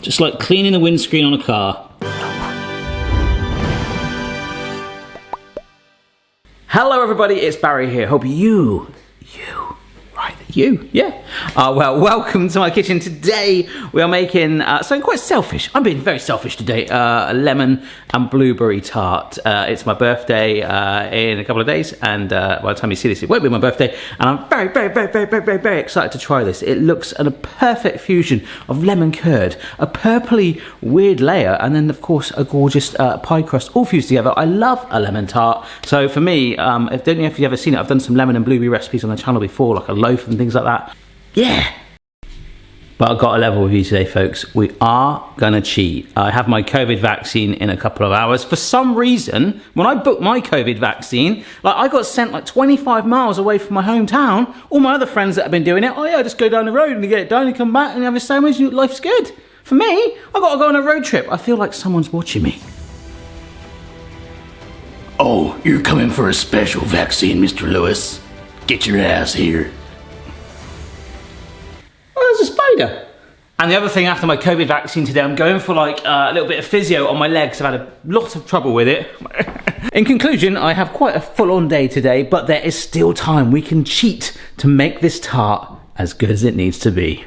Just like cleaning the windscreen on a car. Hello everybody, it's Barry here. Hope you, yeah. Well, welcome to my kitchen. Today we are making something quite selfish. I'm being very selfish today. A lemon and blueberry tart. It's my birthday in a couple of days, and by the time you see this, it won't be my birthday. And I'm very excited to try this. It looks a perfect fusion of lemon curd, a purpley weird layer, and then of course a gorgeous pie crust all fused together. I love a lemon tart. So for me, don't know if you've ever seen it, I've done some lemon and blueberry recipes on the channel before, like a loaf and things like that. Yeah. But I've got a level with you today, folks. We are gonna cheat. I have my COVID vaccine in a couple of hours. For some reason, when I booked my COVID vaccine, like I got sent like 25 miles away from my hometown. All my other friends that have been doing it, oh yeah, just go down the road and get it done and come back and have a sandwich and life's good. For me, I gotta go on a road trip. I feel like someone's watching me. Oh, you're coming for a special vaccine, Mr. Lewis. Get your ass here. Oh, there's a spider. And the other thing, after my COVID vaccine today, I'm going for like a little bit of physio on my legs. I've had a lot of trouble with it. In conclusion, I have quite a full-on day today, but there is still time. We can cheat to make this tart as good as it needs to be.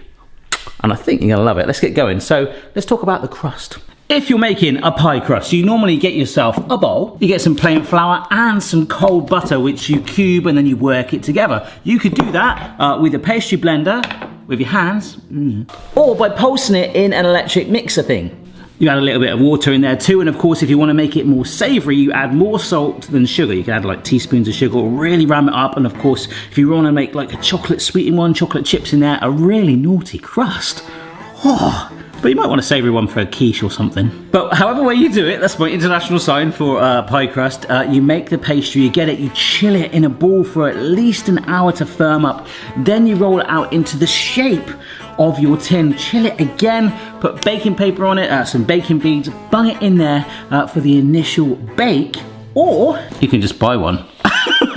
And I think you're gonna love it. Let's get going. So let's talk about the crust. If you're making a pie crust, you normally get yourself a bowl, you get some plain flour and some cold butter, which you cube and then you work it together. You could do that with a pastry blender, with your hands, or by pulsing it in an electric mixer thing. You add a little bit of water in there too, and of course if you want to make it more savoury, you add more salt than sugar. You can add like teaspoons of sugar, or really ram it up, and of course if you want to make like a chocolate sweetened one, chocolate chips in there, a really naughty crust. Oh. But you might want a savoury one for a quiche or something. But however way you do it, that's my international sign for pie crust. You make the pastry, you get it, you chill it in a ball for at least an hour to firm up. Then you roll it out into the shape of your tin. Chill it again, put baking paper on it, some baking beads, bung it in there for the initial bake. Or you can just buy one.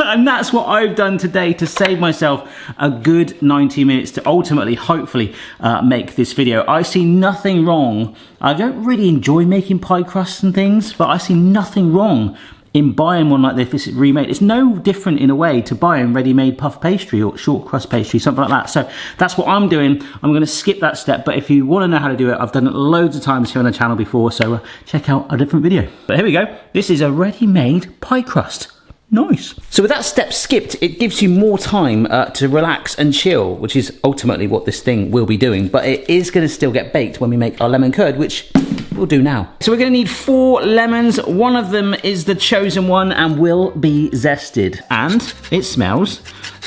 And that's what I've done today to save myself a good 90 minutes to ultimately, hopefully, make this video. I see nothing wrong. I don't really enjoy making pie crusts and things, but I see nothing wrong in buying one like this remade. It's no different in a way to buying ready-made puff pastry or short crust pastry, something like that. So that's what I'm doing. I'm gonna skip that step, but if you wanna know how to do it, I've done it loads of times here on the channel before, so check out a different video. But here we go. This is a ready-made pie crust. Nice. So with that step skipped, it gives you more time to relax and chill, which is ultimately what this thing will be doing. But it is going to still get baked when we make our lemon curd, which we'll do now. So we're going to need 4 lemons. One of them is the chosen one and will be zested. And it smells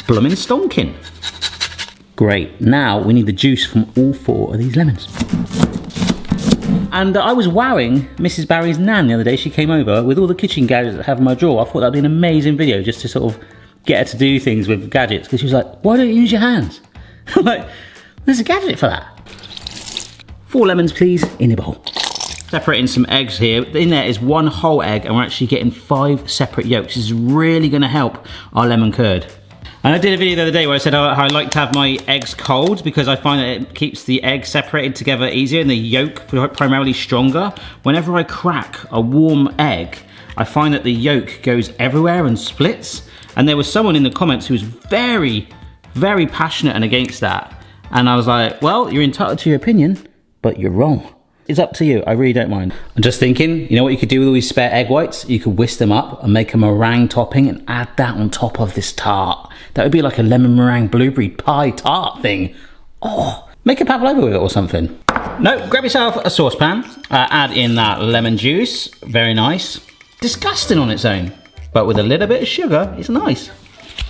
bloomin' stonking. Great. Now we need the juice from all 4 of these lemons. And I was wowing Mrs. Barry's nan the other day. She came over with all the kitchen gadgets that I have in my drawer. I thought that'd be an amazing video just to sort of get her to do things with gadgets, because she was like, why don't you use your hands? I'm like, there's a gadget for that. 4 lemons, please, in a bowl. Separating some eggs here. In there is 1 whole egg, and we're actually getting 5 separate yolks. This is really gonna help our lemon curd. And I did a video the other day where I said how I like to have my eggs cold because I find that it keeps the eggs separated together easier and the yolk primarily stronger. Whenever I crack a warm egg, I find that the yolk goes everywhere and splits. And there was someone in the comments who was very, very passionate and against that. And I was like, well, you're entitled to your opinion, but you're wrong. It's up to you, I really don't mind. I'm just thinking, you know what you could do with all these spare egg whites? You could whisk them up and make a meringue topping and add that on top of this tart. That would be like a lemon meringue blueberry pie tart thing. Oh, make a pavlova with it or something. No, grab yourself a saucepan, add in that lemon juice, very nice. Disgusting on its own, but with a little bit of sugar, it's nice.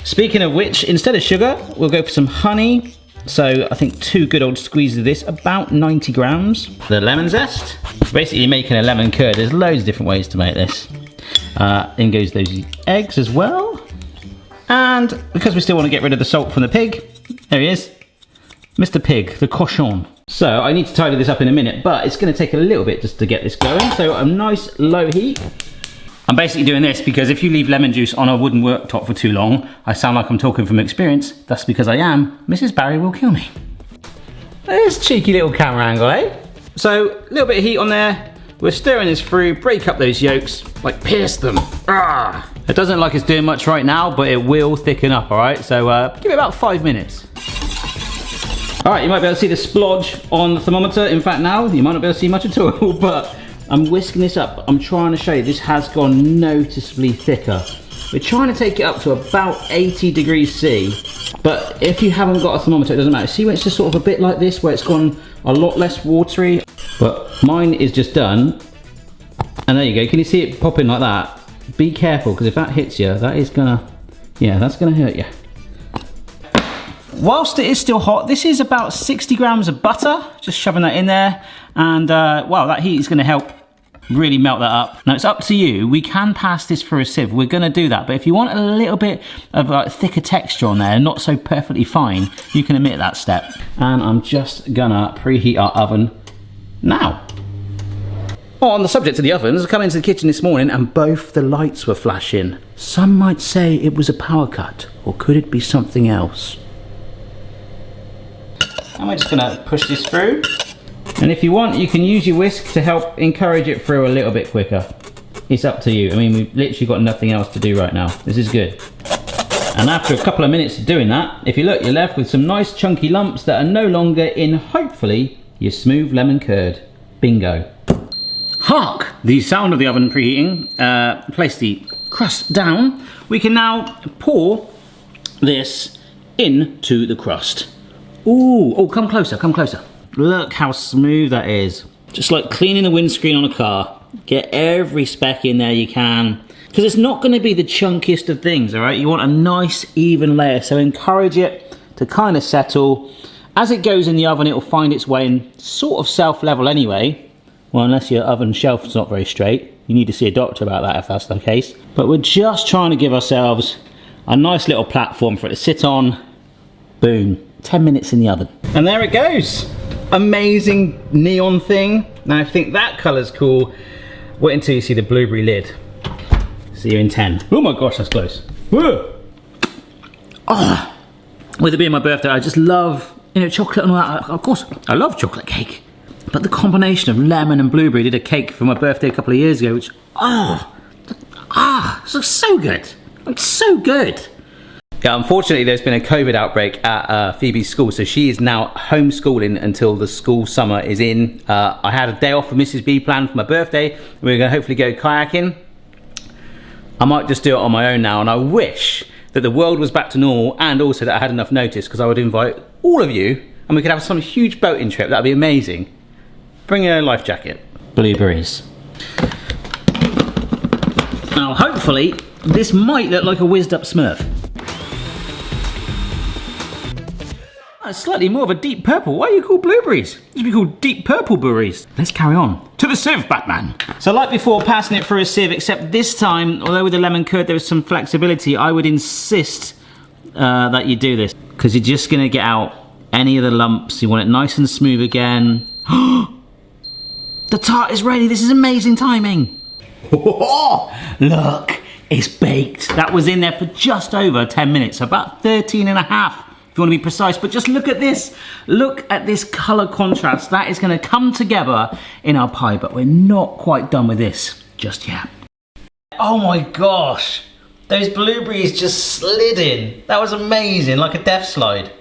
Speaking of which, instead of sugar, we'll go for some honey. So I think 2 good old squeezes of this, about 90 grams. The lemon zest. Basically making a lemon curd. There's loads of different ways to make this. In goes those eggs as well. And because we still want to get rid of the salt from the pig, there he is, Mr. Pig, the cochon. So I need to tidy this up in a minute, but it's going to take a little bit just to get this going. So a nice low heat. I'm basically doing this because if you leave lemon juice on a wooden worktop for too long, I sound like I'm talking from experience. That's because I am. Mrs. Barry will kill me. There's a cheeky little camera angle, eh? So a little bit of heat on there. We're stirring this through, break up those yolks, like pierce them. Ah! It doesn't look like it's doing much right now, but it will thicken up, all right? So give it about 5 minutes. All right, you might be able to see the splodge on the thermometer. In fact, now you might not be able to see much at all, but I'm whisking this up. I'm trying to show you this has gone noticeably thicker. We're trying to take it up to about 80 degrees C, but if you haven't got a thermometer, it doesn't matter. See when it's just sort of a bit like this, where it's gone a lot less watery? But mine is just done, and there you go. Can you see it popping like that? Be careful, because if that hits you, that is gonna, yeah, that's gonna hurt you. Whilst it is still hot, this is about 60 grams of butter, just shoving that in there, and wow, that heat is gonna help really melt that up. Now it's up to you. We can pass this through a sieve. We're gonna do that, but if you want a little bit of like thicker texture on there, not so perfectly fine, you can omit that step. And I'm just gonna preheat our oven now. Oh, on the subject of the ovens, I come into the kitchen this morning and both the lights were flashing. Some might say it was a power cut, or could it be something else? And we're just gonna push this through. And if you want, you can use your whisk to help encourage it through a little bit quicker. It's up to you. I mean, we've literally got nothing else to do right now. This is good. And after a couple of minutes of doing that, if you look, you're left with some nice chunky lumps that are no longer in, hopefully, your smooth lemon curd. Bingo. Hark! The sound of the oven preheating. Place the crust down. We can now pour this into the crust. Ooh, oh, come closer, come closer. Look how smooth that is. Just like cleaning the windscreen on a car. Get every speck in there you can. Because it's not going to be the chunkiest of things, all right? You want a nice, even layer. So encourage it to kind of settle. As it goes in the oven, it will find its way in sort of self-level anyway. Well, unless your oven shelf is not very straight. You need to see a doctor about that if that's the case. But we're just trying to give ourselves a nice little platform for it to sit on. Boom. 10 minutes in the oven. And there it goes. Amazing neon thing. Now I think that colour's cool. Wait until you see the blueberry lid. See you in 10. Oh my gosh, that's close. Whoa. Oh, with it being my birthday, I just love, you know, chocolate and all that. Of course, I love chocolate cake. But the combination of lemon and blueberry, did a cake for my birthday a couple of years ago, which, this looks so good. It's so good. Yeah, unfortunately, there's been a COVID outbreak at Phoebe's school, so she is now homeschooling until the school summer is in. I had a day off for Mrs. B planned for my birthday. We're going to hopefully go kayaking. I might just do it on my own now, and I wish that the world was back to normal, and also that I had enough notice, because I would invite all of you, and we could have some huge boating trip. That'd be amazing. Bring a life jacket. Blueberries. Now, hopefully, this might look like a whizzed up Smurf. It's slightly more of a deep purple. Why are you called blueberries? They should be called deep purple berries. Let's carry on. To the sieve, Batman. So like before, passing it through a sieve, except this time, although with the lemon curd there was some flexibility, I would insist that you do this, because you're just gonna get out any of the lumps. You want it nice and smooth again. The tart is ready. This is amazing timing. Look, it's baked. That was in there for just over 10 minutes, about 13 and a half. If you want to be precise, but just look at this. Look at this colour contrast. That is going to come together in our pie, but we're not quite done with this just yet. Oh my gosh, those blueberries just slid in. That was amazing, like a death slide.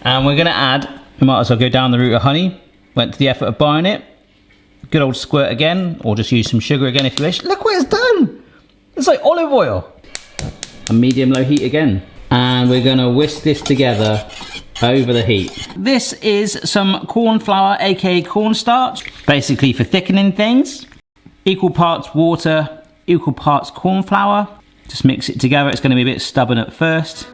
And we're going to add, we might as well go down the route of honey. Went to the effort of buying it. Good old squirt again, or just use some sugar again if you wish. Look what it's done. It's like olive oil. A medium-low heat again. And we're going to whisk this together over the heat. This is some corn flour, aka cornstarch, basically for thickening things. Equal parts water, equal parts corn flour. Just mix it together. It's going to be a bit stubborn at first.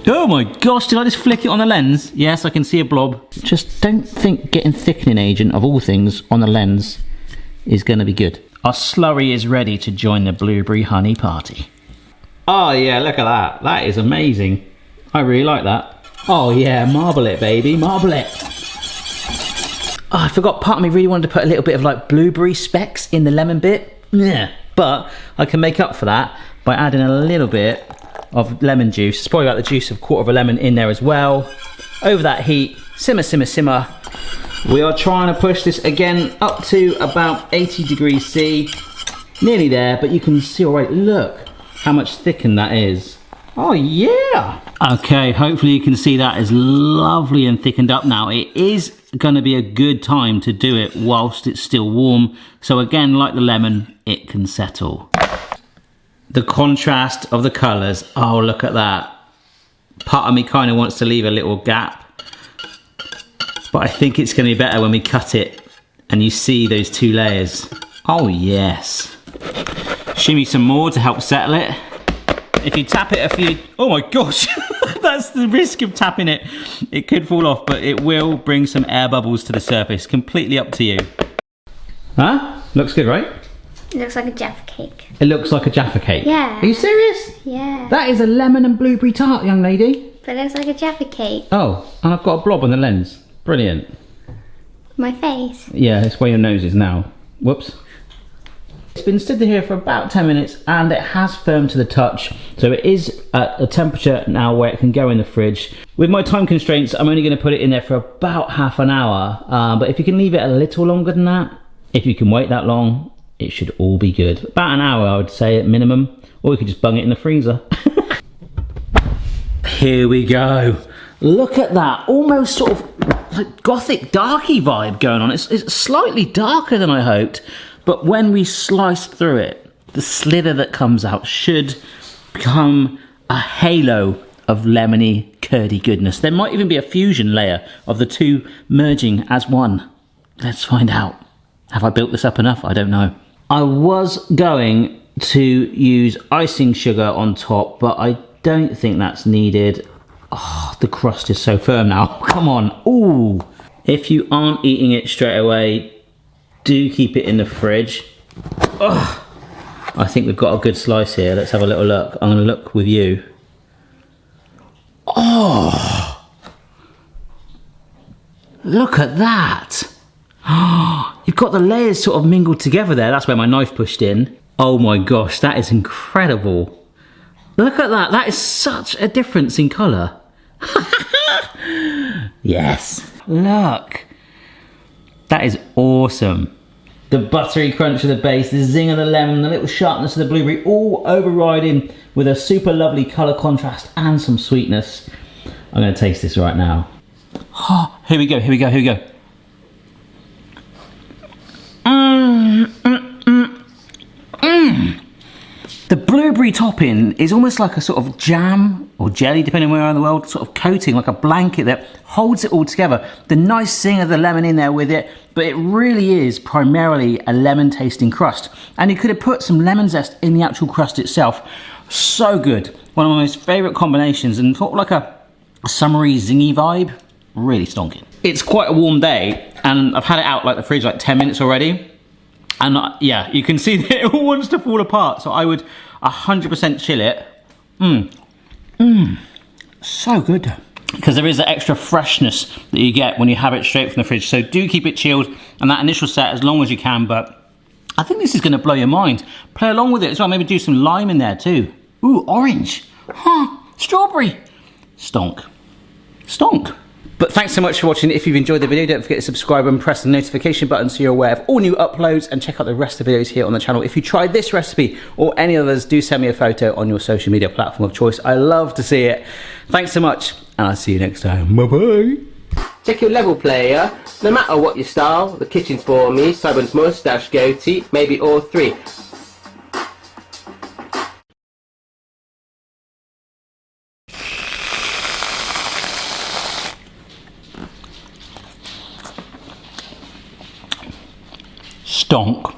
Oh my gosh, did I just flick it on the lens? Yes, I can see a blob. Just don't think getting thickening agent, of all things, on the lens is going to be good. Our slurry is ready to join the blueberry honey party. Oh yeah, look at that. That is amazing. I really like that. Oh yeah, marble it, baby, marble it. Oh, I forgot, part of me really wanted to put a little bit of like blueberry specks in the lemon bit. Yeah, but I can make up for that by adding a little bit of lemon juice. It's probably about the juice of a quarter of a lemon in there as well. over that heat, simmer, simmer, simmer. We are trying to push this again up to about 80 degrees C. Nearly there, but you can see already, look how much thickened that is. Oh yeah! Okay, hopefully you can see that is lovely and thickened up now. It is going to be a good time to do it whilst it's still warm. So again, like the lemon, it can settle. The contrast of the colours, oh look at that. Part of me kind of wants to leave a little gap. But I think it's going to be better when we cut it and you see those two layers. Oh yes. Shimmy some more to help settle it. If you tap it a few... Oh my gosh. That's the risk of tapping it. It could fall off, but it will bring some air bubbles to the surface. Completely up to you. Huh? Looks good, right? It looks like a Jaffa cake. It looks like a Jaffa cake? Yeah. Are you serious? Yeah. That is a lemon and blueberry tart, young lady. But it looks like a Jaffa cake. Oh, and I've got a blob on the lens. Brilliant. My face. Yeah, it's where your nose is now. Whoops. It's been stood here for about 10 minutes and it has firmed to the touch. So it is at a temperature now where it can go in the fridge. With my time constraints, I'm only going to put it in there for about half an hour. But if you can leave it a little longer than that, if you can wait that long, it should all be good. About an hour, I would say, at minimum. Or you could just bung it in the freezer. Here we go. Look at that. Almost sort of like gothic darky vibe going on. It's slightly darker than I hoped. But when we slice through it, the slither that comes out should become a halo of lemony, curdy goodness. There might even be a fusion layer of the two merging as one. Let's find out. Have I built this up enough? I don't know. I was going to use icing sugar on top, but I don't think that's needed. Oh, the crust is so firm now. Come on. Ooh. If you aren't eating it straight away, do keep it in the fridge. Oh, I think we've got a good slice here. Let's have a little look. I'm going to look with you. Oh, look at that. Oh, you've got the layers sort of mingled together there. That's where my knife pushed in. Oh my gosh, that is incredible. Look at that. That is such a difference in colour. Yes. Look. That is awesome. The buttery crunch of the base, the zing of the lemon, the little sharpness of the blueberry, all overriding with a super lovely colour contrast and some sweetness. I'm going to taste this right now. Oh, here we go, here we go, here we go. The blueberry topping is almost like a sort of jam or jelly, depending on where you are in the world, sort of coating, like a blanket that holds it all together. The nice zing of the lemon in there with it, but it really is primarily a lemon tasting crust. And you could have put some lemon zest in the actual crust itself. So good. One of my most favourite combinations and sort of like a summery, zingy vibe. Really stonking. It's quite a warm day and I've had it out like the fridge like 10 minutes already. And yeah, you can see that it all wants to fall apart. So I would 100% chill it. So good. Because there is that extra freshness that you get when you have it straight from the fridge. So do keep it chilled and that initial set as long as you can. But I think this is going to blow your mind. Play along with it as well. Maybe do some lime in there too. Ooh, orange. Huh, strawberry. Stonk. Stonk. But thanks so much for watching. If you've enjoyed the video, don't forget to subscribe and press the notification button so you're aware of all new uploads, and check out the rest of the videos here on the channel. If you tried this recipe or any others, do send me a photo on your social media platform of choice. I love to see it. Thanks so much, and I'll see you next time. Bye-bye. Check your level, player. No matter what your style, the kitchen's for me. Simon's moustache, goatee, maybe all three. Stonk.